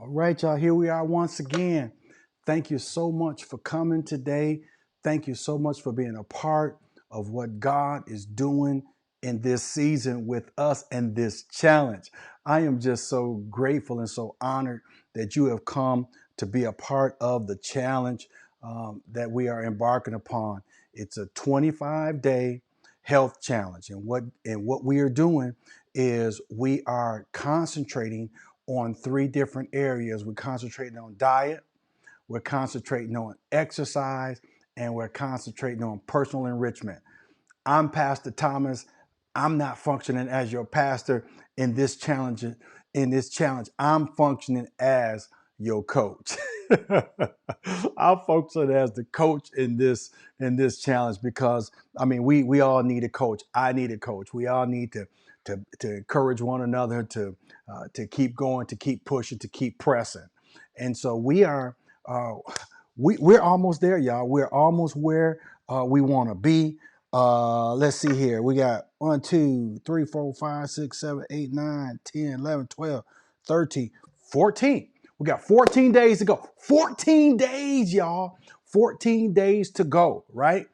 All right, y'all, here we are once again. Thank you so much for coming today. Thank you so much for being a part of what God is doing in this season with us and this challenge. I am just so grateful and so honored that you have come to be a part of the challenge that we are embarking upon. It's a 25-day health challenge, and what we are doing is we are concentrating on three different areas. We're concentrating on diet, we're concentrating on exercise, and we're concentrating on personal enrichment. I'm Pastor Thomas. I'm not functioning as your pastor in this challenge. I'm functioning as your coach. I'll function as the coach in this challenge because I mean we all need a coach. I need a coach. We all need to encourage one another to keep going, to keep pushing, to keep pressing. And so uh, we're almost there, y'all. We're almost where we want to be. Let's see here. We got 1, 2, 3, 4, 5, 6, 7, 8, 9, 10, 11, 12, 13, 14. We got 14 days to go. 14 days, y'all. 14 days to go, right?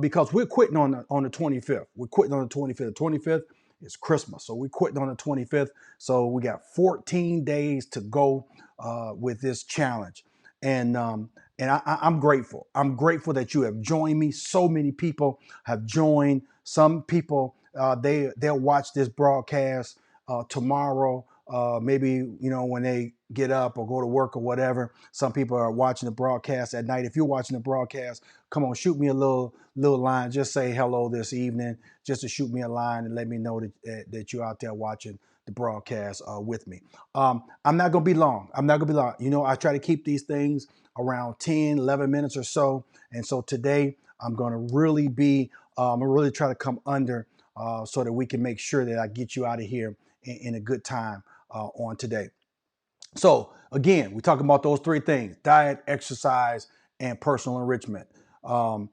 Because we're quitting on the 25th. We're quitting on the 25th. The 25th is Christmas. So we're quitting on the 25th. So we got 14 days to go with this challenge. And I'm grateful. I'm grateful that you have joined me. So many people have joined. Some people they'll watch this broadcast tomorrow. Maybe when they get up or go to work or whatever. Some people are watching the broadcast at night. If you're watching the broadcast, come on, shoot me a little line. Just say hello this evening. Just to shoot me a line and let me know that you're out there watching the broadcast with me. I'm not going to be long. I'm not going to be long. I try to keep these things around 10, 11 minutes or so. And so today I'm going to really I'm going to really try to come under so that we can make sure that I get you out of here in a good time on today. So again, we're talking about those three things: diet, exercise, and personal enrichment. I'll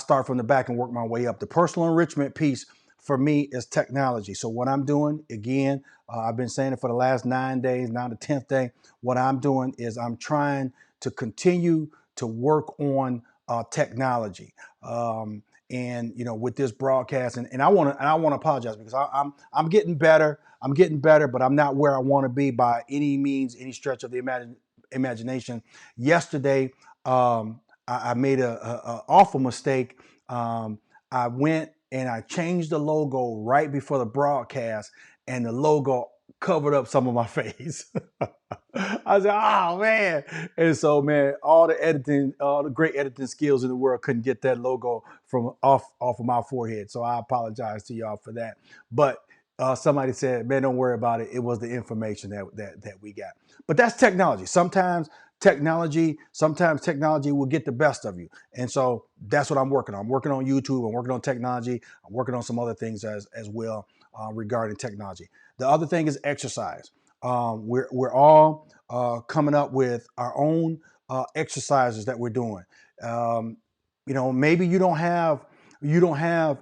start from the back and work my way up. The personal enrichment piece for me is technology. So what I'm doing, again, I've been saying it for the last 9 days, now the 10th day. What I'm doing is I'm trying to continue to work on technology. And with this broadcast, and I want to apologize because I'm getting better. I'm getting better, but I'm not where I want to be by any means, any stretch of the imagination. Yesterday, I made a awful mistake. I went and I changed the logo right before the broadcast, and the logo covered up some of my face. I said, "Oh man!" And so, man, all the great editing skills in the world couldn't get that logo from off of my forehead. So I apologize to y'all for that. But somebody said, "Man, don't worry about it. It was the information that we got." But that's technology. Sometimes technology will get the best of you. And so that's what I'm working on. I'm working on YouTube. I'm working on technology. I'm working on some other things as well regarding technology. The other thing is exercise. We're all coming up with our own exercises that we're doing. Maybe you don't have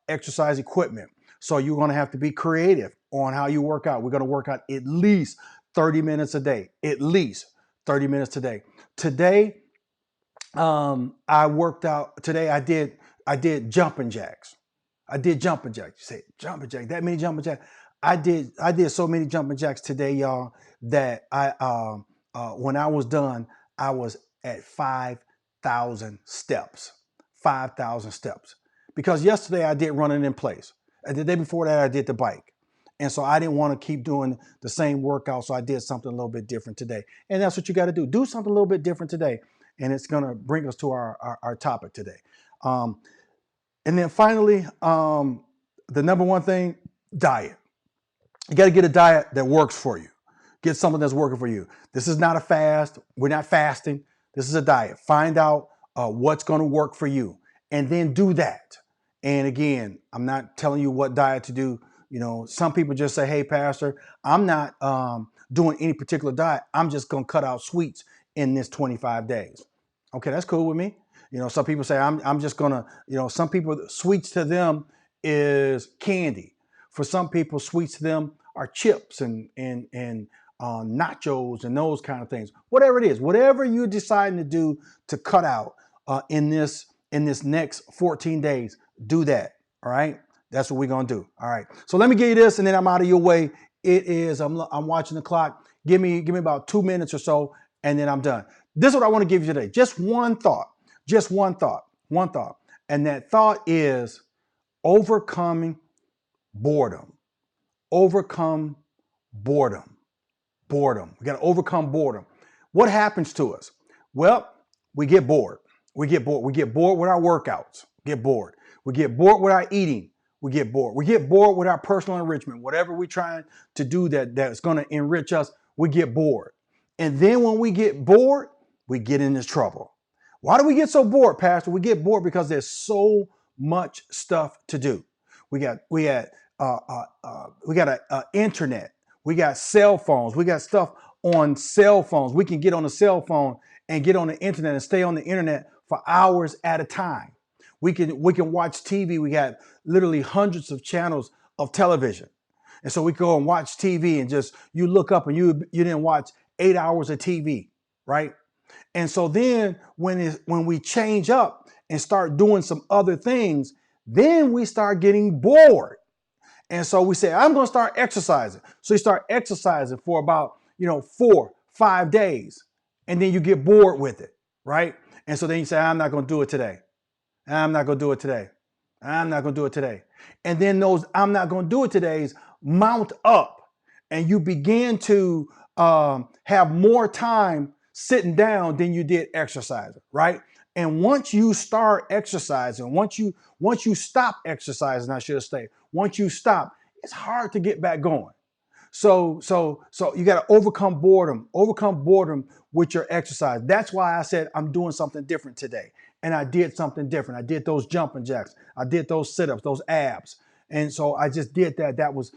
exercise equipment, so you're going to have to be creative on how you work out. We're going to work out at least 30 minutes a day. At least 30 minutes a day. Today, I worked out. Today, I did jumping jacks. I did jumping jacks. You say jumping jack? That many jumping jacks? I did so many jumping jacks today, y'all, that when I was done, I was at 5,000 steps. 5,000 steps. Because yesterday I did running in place. And the day before that I did the bike. And so I didn't want to keep doing the same workout, so I did something a little bit different today. And that's what you got to do. Do something a little bit different today. And it's going to bring us to our topic today. Um, and then finally, the number one thing, diet. You got to get a diet that works for you. Get something that's working for you. This is not a fast. We're not fasting. This is a diet. Find out what's going to work for you and then do that. And again, I'm not telling you what diet to do. Some people just say, "Hey, Pastor, I'm not doing any particular diet. I'm just going to cut out sweets in this 25 days." Okay, that's cool with me. Some people say, I'm just going to, some people, sweets to them is candy. For some people, sweets to them are chips and nachos and those kind of things. Whatever it is, whatever you're deciding to do to cut out in this next 14 days, do that. All right. That's what we're going to do. All right. So let me give you this and then I'm out of your way. It is, I'm watching the clock. Give me about 2 minutes or so and then I'm done. This is what I want to give you today. Just one thought. And that thought is overcoming boredom. Overcome boredom. We got to overcome boredom. What happens to us? Well, we get bored. We get bored with our workouts. Get bored. We get bored with our eating. We get bored. We get bored with our personal enrichment. Whatever we're trying to do that's going to enrich us, we get bored. And then when we get bored, we get into trouble. Why do we get so bored, Pastor? We get bored because there's so much stuff to do. We got internet. We got cell phones. We got stuff on cell phones. We can get on a cell phone and get on the internet and stay on the internet for hours at a time. We can watch TV. We got literally hundreds of channels of television. And so we go and watch TV and just, you look up and you didn't watch 8 hours of TV, right? And so then when we change up and start doing some other things, then we start getting bored. And so we say, I'm going to start exercising. So you start exercising for about, 4-5 days, and then you get bored with it, right? And so then you say, I'm not going to do it today. I'm not going to do it today. I'm not going to do it today. And then those I'm not going to do it todays mount up, and you begin to have more time sitting down than you did exercising, right? And once you start exercising, once you stop exercising, I should say, once you stop, it's hard to get back going. So you got to overcome boredom with your exercise. That's why I said I'm doing something different today. And I did something different. I did those jumping jacks. I did those sit-ups, those abs. And so I just did that. That was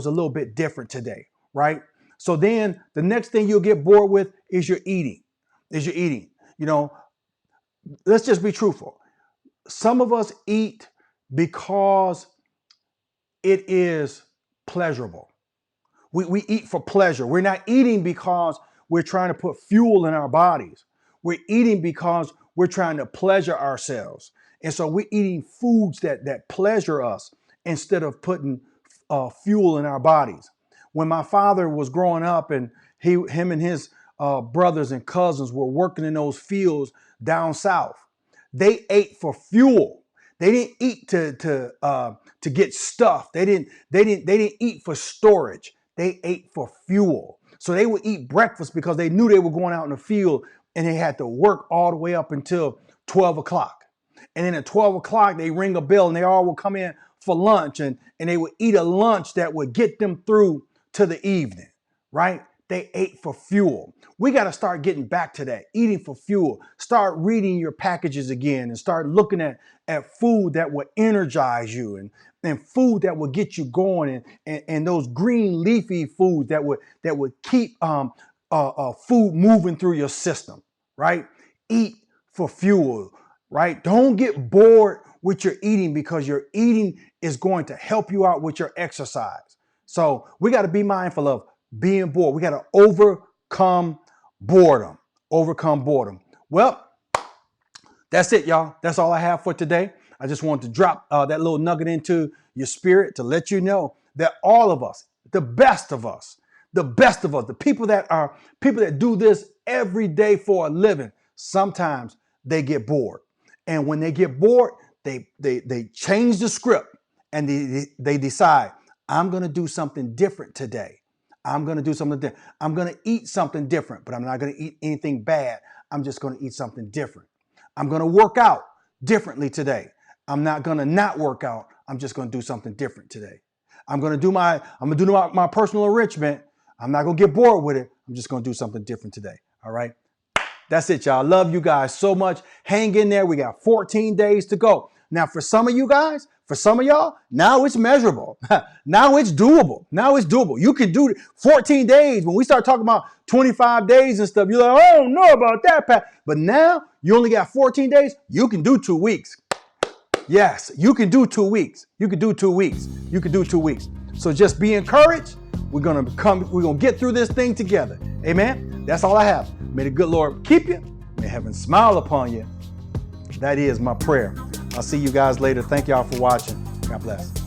a little bit different today, right? So then the next thing you'll get bored with is your eating. Let's just be truthful. Some of us eat because it is pleasurable. We eat for pleasure. We're not eating because we're trying to put fuel in our bodies. We're eating because we're trying to pleasure ourselves. And so we're eating foods that pleasure us instead of putting fuel in our bodies. When my father was growing up and him and his brothers and cousins were working in those fields down south, they ate for fuel. They didn't eat to get stuff. They didn't eat for storage. They ate for fuel. So they would eat breakfast because they knew they were going out in the field and they had to work all the way up until 12 o'clock. And then at 12 o'clock, they ring a bell and they all would come in for lunch and they would eat a lunch that would get them through to the evening, right? They ate for fuel. We got to start getting back to that, eating for fuel. Start reading your packages again and start looking at food that will energize you and food that will get you going and those green leafy foods that would keep food moving through your system, right? Eat for fuel, right? Don't get bored with your eating because your eating is going to help you out with your exercise. So we got to be mindful of being bored. We got to overcome boredom. Well, that's it, y'all. That's all I have for today. I just wanted to drop that little nugget into your spirit to let you know that all of us, the best of us, the people that do this every day for a living, sometimes they get bored. And when they get bored, they change the script and they decide, I'm going to do something different today. I'm going to do something different. I'm going to eat something different, but I'm not going to eat anything bad. I'm just going to eat something different. I'm going to work out differently today. I'm not going to not work out. I'm just going to do something different today. I'm going to do my personal enrichment. I'm not going to get bored with it. I'm just going to do something different today. All right. That's it, y'all. Love you guys so much. Hang in there. We got 14 days to go. Now, for some of you guys, for some of y'all, now it's measurable. Now it's doable. You can do 14 days. When we start talking about 25 days and stuff, you're like, I don't know about that, Pat. But now you only got 14 days. You can do 2 weeks. Yes, you can do 2 weeks. You can do 2 weeks. So just be encouraged. We're gonna get through this thing together. Amen. That's all I have. May the good Lord keep you. May heaven smile upon you. That is my prayer. I'll see you guys later. Thank y'all for watching. God bless.